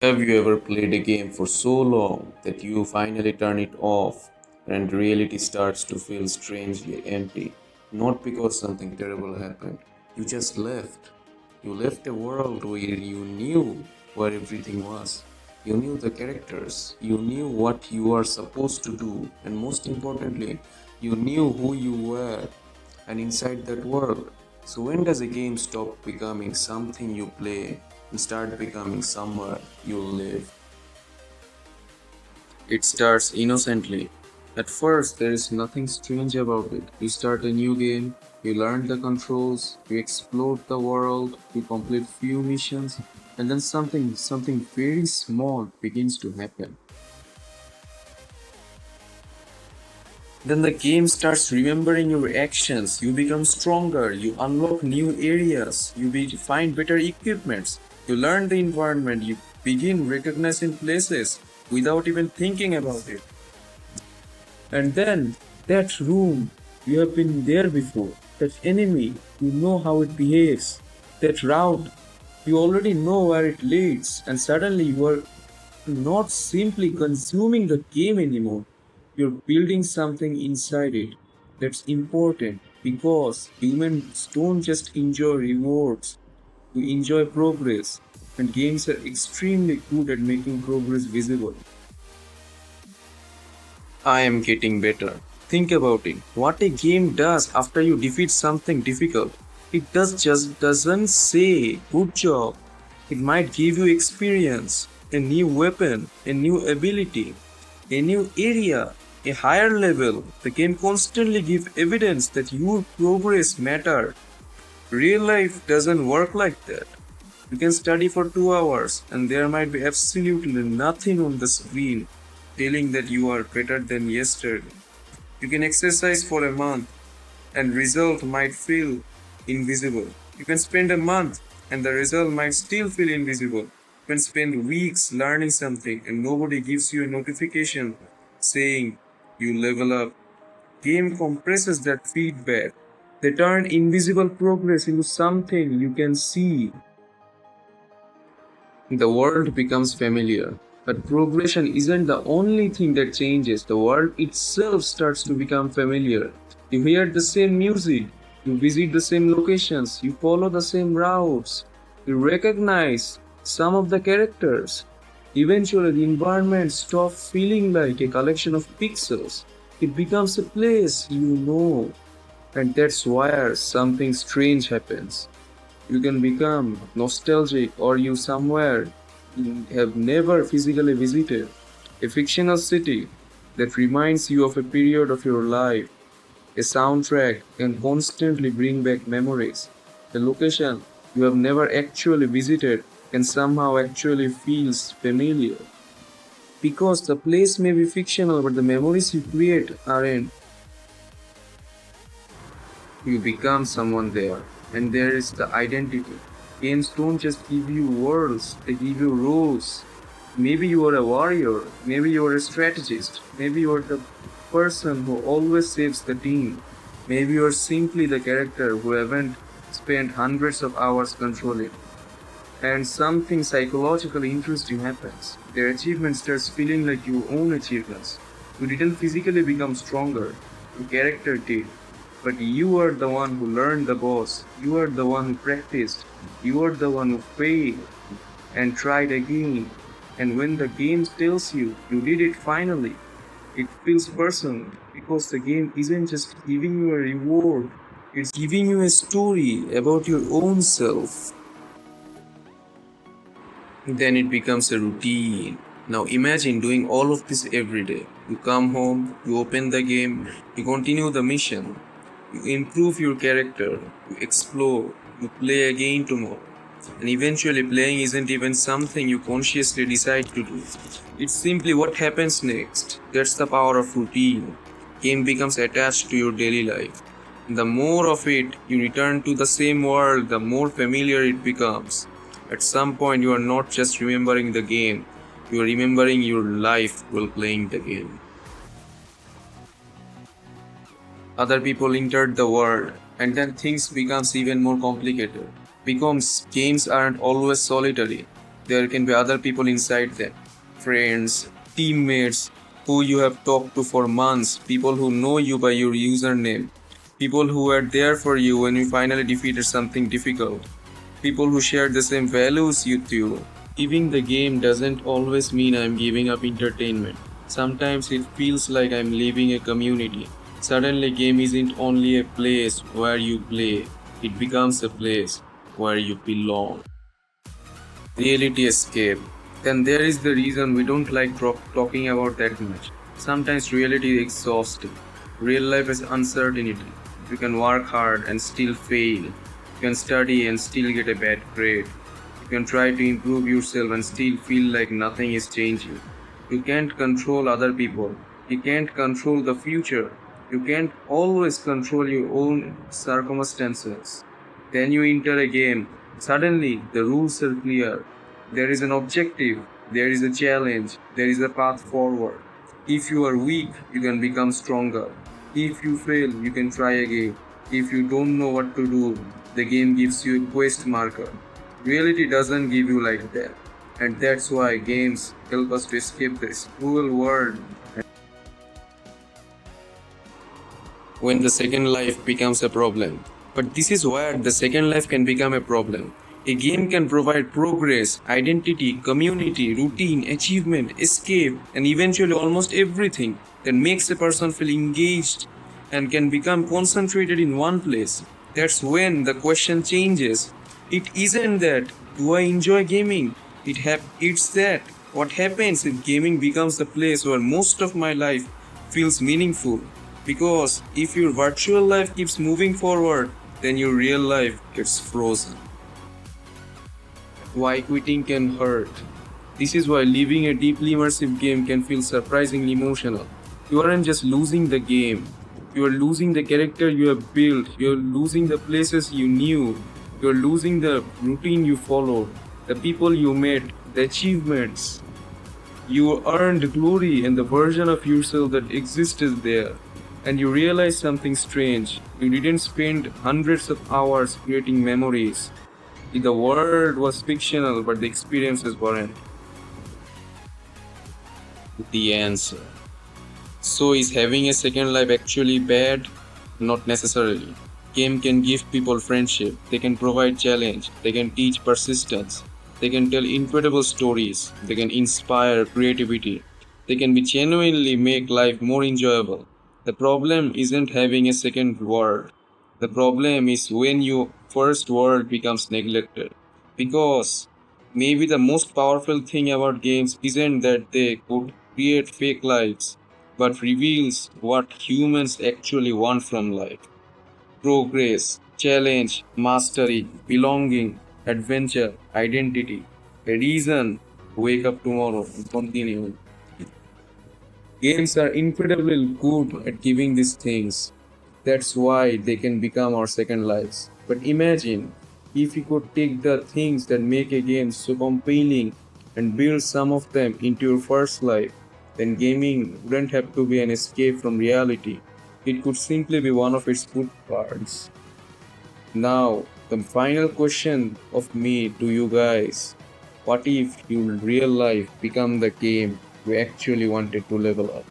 Have you ever played a game for so long that you finally turn it off and reality starts to feel strangely empty? Not because something terrible happened, you just left. You left a world where you knew where everything was. You knew the characters, you knew what you are supposed to do, and most importantly, you knew who you were and inside that world. So, when does a game stop becoming something you play and start becoming somewhere you live? It starts innocently. At first, there is nothing strange about it. You start a new game, you learn the controls, you explore the world, you complete few missions, and then something very small begins to happen. Then the game starts remembering your actions. You become stronger. You unlock new areas. Find better equipments. You learn the environment. You begin recognizing places without even thinking about it. And then that room, you have been there before. That enemy, you know how it behaves. That route, you already know where it leads. And suddenly you are not simply consuming the game anymore. You're building something inside it. That's important because humans don't just enjoy rewards, we enjoy progress, and games are extremely good at making progress visible. I am getting better. Think about it. What a game does after you defeat something difficult. It just doesn't say good job. It might give you experience, a new weapon, a new ability, a new area, a higher level. The game constantly gives evidence that your progress matter. Real life doesn't work like that. You can study for 2 hours and there might be absolutely nothing on the screen telling that you are better than yesterday. You can exercise for a month and result might feel invisible. You can spend a month and the result might still feel invisible. You can spend weeks learning something and nobody gives you a notification saying you level up. Game compresses that feedback. They turn invisible progress into something you can see. The world becomes familiar. But progression isn't the only thing that changes. The world itself starts to become familiar. You hear the same music, you visit the same locations, you follow the same routes, you recognize some of the characters. Eventually, the environment stops feeling like a collection of pixels. It becomes a place you know, and that's where something strange happens. You can become nostalgic or you somewhere you have never physically visited. A fictional city that reminds you of a period of your life. A soundtrack can constantly bring back memories. A location you have never actually visited can somehow actually feels familiar. Because the place may be fictional, but the memories you create aren't. You become someone there, and there is the identity. Games don't just give you worlds, they give you roles. Maybe you are a warrior, maybe you are a strategist, maybe you are the person who always saves the team. Maybe you are simply the character who haven't spent hundreds of hours controlling. And something psychologically interesting happens. Their achievement starts feeling like your own achievements. You didn't physically become stronger, your character did. But you are the one who learned the boss, you are the one who practiced, you are the one who failed and tried again. And when the game tells you you did it finally, it feels personal because the game isn't just giving you a reward, it's giving you a story about your own self. Then it becomes a routine. Now imagine doing all of this every day. You come home, you open the game, you continue the mission, you improve your character, you explore, you play again tomorrow. And eventually, playing isn't even something you consciously decide to do. It's simply what happens next. That's the power of routine. Game becomes attached to your daily life. The more of it you return to the same world, the more familiar it becomes. At some point, you are not just remembering the game, you are remembering your life while playing the game. Other people entered the world, and then things becomes even more complicated. Because games aren't always solitary. There can be other people inside them, friends, teammates who you have talked to for months, people who know you by your username, people who were there for you when you finally defeated something difficult, people who share the same values with you. Giving the game doesn't always mean I'm giving up entertainment. Sometimes it feels like I'm leaving a community. Suddenly, game isn't only a place where you play, it becomes a place where you belong. Reality escape. Then there is the reason we don't like talking about that much. Sometimes reality is exhausting. Real life is uncertainty. You can work hard and still fail. You can study and still get a bad grade. You can try to improve yourself and still feel like nothing is changing. You can't control other people. You can't control the future. You can't always control your own circumstances. Then you enter a game. Suddenly, the rules are clear. There is an objective, there is a challenge, there is a path forward. If you are weak, you can become stronger. If you fail, you can try again. If you don't know what to do, the game gives you a quest marker. Reality doesn't give you like that. And that's why games help us to escape this cruel world. When the second life becomes a problem. But this is where the second life can become a problem. A game can provide progress, identity, community, routine, achievement, escape, and eventually almost everything that makes a person feel engaged and can become concentrated in one place. That's when the question changes. It isn't that, do I enjoy gaming? It's that, what happens if gaming becomes the place where most of my life feels meaningful? Because if your virtual life keeps moving forward, then your real life gets frozen. Why quitting can hurt. This is why leaving a deeply immersive game can feel surprisingly emotional. You aren't just losing the game, you are losing the character you have built, you are losing the places you knew, you are losing the routine you followed, the people you met, the achievements. You earned glory and the version of yourself that existed there. And you realize something strange. You didn't spend hundreds of hours creating memories. The world was fictional, but the experiences weren't. The answer. So, is having a second life actually bad? Not necessarily. Game can give people friendship, they can provide challenge, they can teach persistence, they can tell incredible stories, they can inspire creativity, they can be genuinely make life more enjoyable. The problem isn't having a second world. The problem is when your first world becomes neglected. Because maybe the most powerful thing about games isn't that they could create fake lives, but reveals what humans actually want from life. Progress, challenge, mastery, belonging, adventure, identity. A reason to wake up tomorrow and continue. Games are incredibly good at giving these things. That's why they can become our second lives. But imagine if you could take the things that make a game so compelling and build some of them into your first life, then gaming wouldn't have to be an escape from reality. It could simply be one of its good parts. Now, the final question of me to you guys. What if your real life become the game you actually wanted to level up?